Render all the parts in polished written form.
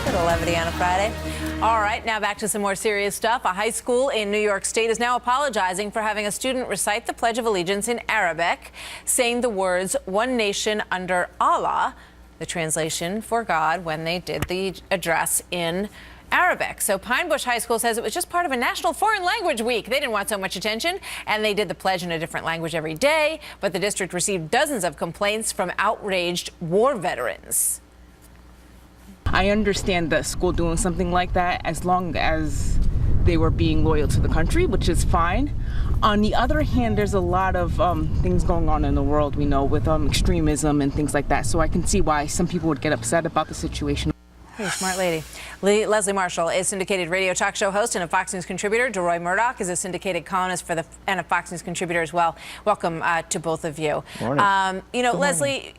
Little levity on a Friday. All right, now back to some more serious stuff. A high school in New York State is now apologizing for having a student recite the Pledge of Allegiance in Arabic, saying the words, "One nation under Allah," the translation for God, when they did the address in Arabic. So Pine Bush High School says it was just part of a National Foreign Language Week. They didn't want so much attention, and they did the pledge in a different language every day. But the district received dozens of complaints from outraged war veterans. I understand the school doing something like that as long as they were being loyal to the country, which is fine. On the other hand, there's a lot of things going on in the world, we know, with extremism and things like that. So I can see why some people would get upset about the situation. Hey, smart lady. Leslie Marshall is syndicated radio talk show host and a Fox News contributor. DeRoy Murdoch is a syndicated columnist and a Fox News contributor as well. Welcome to both of you. Morning. Leslie,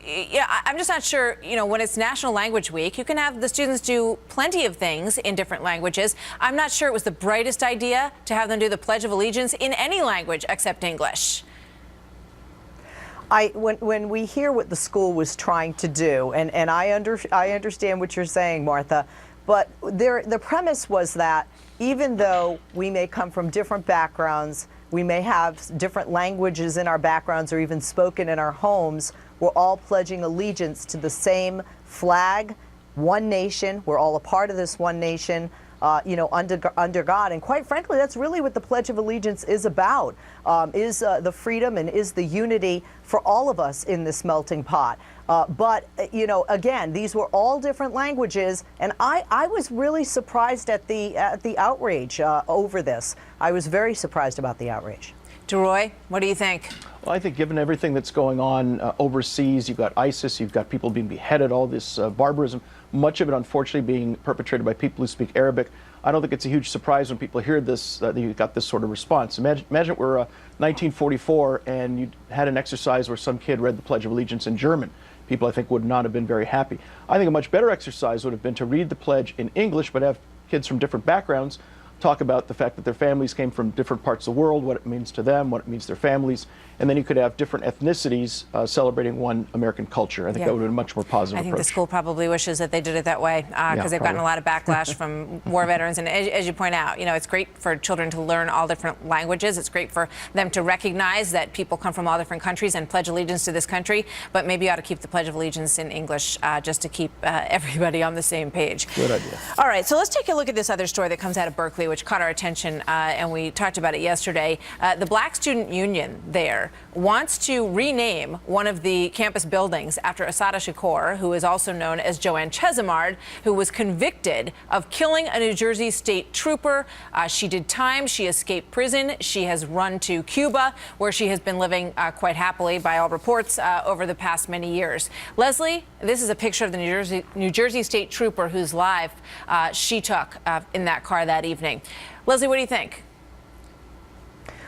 I'm just not sure, when it's National Language Week, you can have the students do plenty of things in different languages. I'm not sure it was the brightest idea to have them do the Pledge of Allegiance in any language except English. When we hear what the school was trying to do, and I understand what you're saying, Martha, but the premise was that even though we may come from different backgrounds, we may have different languages in our backgrounds or even spoken in our homes, we're all pledging allegiance to the same flag, one nation. We're all a part of this one nation. Under God. And quite frankly, that's really what the Pledge of Allegiance is about, is the freedom and is the unity for all of us in this melting pot. But again, these were all different languages, and I was really surprised at the outrage over this. I was very surprised about the outrage. DeRoy, what do you think? Well, I think given everything that's going on overseas, you've got ISIS, you've got people being beheaded, all this barbarism, much of it unfortunately being perpetrated by people who speak Arabic. I don't think it's a huge surprise when people hear this that you got this sort of response. Imagine we're 1944 and you had an exercise where some kid read the Pledge of Allegiance in German. People, I think, would not have been very happy. I think a much better exercise would have been to read the pledge in English, but have kids from different backgrounds talk about the fact that their families came from different parts of the world, what it means to them, what it means to their families, and then you could have different ethnicities celebrating one American culture. I think that would have been a much more positive approach. I think the school probably wishes that they did it that way because they've gotten a lot of backlash from war veterans. And as you point out, it's great for children to learn all different languages. It's great for them to recognize that people come from all different countries and pledge allegiance to this country. But maybe you ought to keep the Pledge of Allegiance in English just to keep everybody on the same page. Good idea. All right, so let's take a look at this other story that comes out of Berkeley, which caught our attention, and we talked about it yesterday. The Black Student Union there wants to rename one of the campus buildings after Assata Shakur, who is also known as Joanne Chesimard, who was convicted of killing a New Jersey state trooper. She did time. She escaped prison. She has run to Cuba, where she has been living quite happily, by all reports, over the past many years. Leslie, this is a picture of the New Jersey state trooper whose life she took in that car that evening. Leslie, what do you think?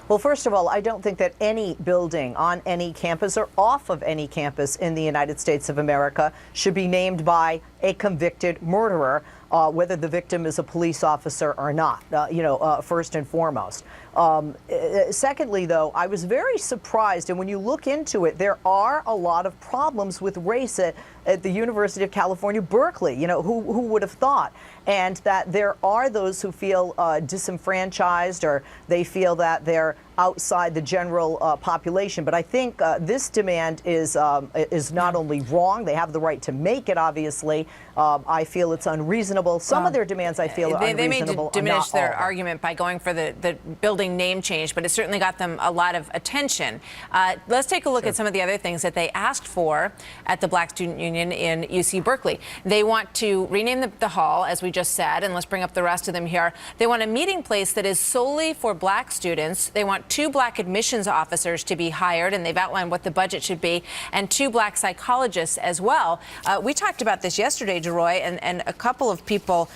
Well, first of all, I don't think that any building on any campus or off of any campus in the United States of America should be named by a convicted murderer, whether the victim is a police officer or not, first and foremost. Secondly, though, I was very surprised, and when you look into it, there are a lot of problems with race at the University of California, Berkeley. Who would have thought? And that there are those who feel disenfranchised, or they feel that they're outside the general population. But I think this demand is not only wrong, they have the right to make it, obviously. I feel it's unreasonable. Some of their demands, I feel, are unreasonable. They may diminish their argument by going for the building name change, but it certainly got them a lot of attention. Let's take a look at some of the other things that they asked for at the Black Student Union in UC Berkeley. They want to rename the hall, as we just said, and let's bring up the rest of them here. They want a meeting place that is solely for Black students. They want 2 Black admissions officers to be hired, and they've outlined what the budget should be, and 2 Black psychologists as well. We talked about this yesterday, DeRoy, and a couple of people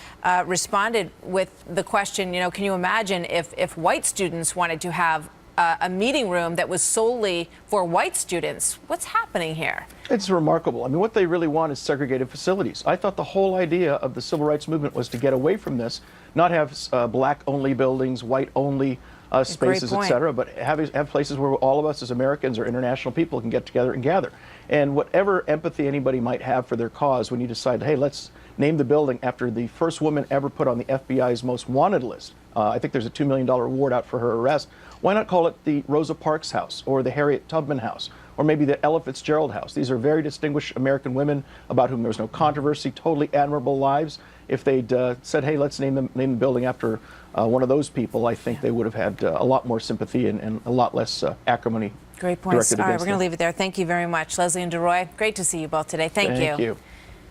responded with the question, can you imagine if white students wanted to have a meeting room that was solely for white students? What's happening here? It's remarkable. I mean, what they really want is segregated facilities. I thought the whole idea of the civil rights movement was to get away from this, not have black-only buildings, white-only spaces, etc., but have places where all of us as Americans or international people can get together and gather. And whatever empathy anybody might have for their cause, when you decide, hey, let's name the building after the first woman ever put on the FBI's most wanted list. I think there's a $2 million reward out for her arrest. Why not call it the Rosa Parks House or the Harriet Tubman House or maybe the Ella Fitzgerald House? These are very distinguished American women about whom there was no controversy, totally admirable lives. If they'd said, hey, let's name the building after one of those people, I think they would have had a lot more sympathy and a lot less acrimony. Great points. All right, we're going to leave it there. Thank you very much. Leslie and DeRoy, great to see you both today. Thank you. Thank you.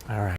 All right.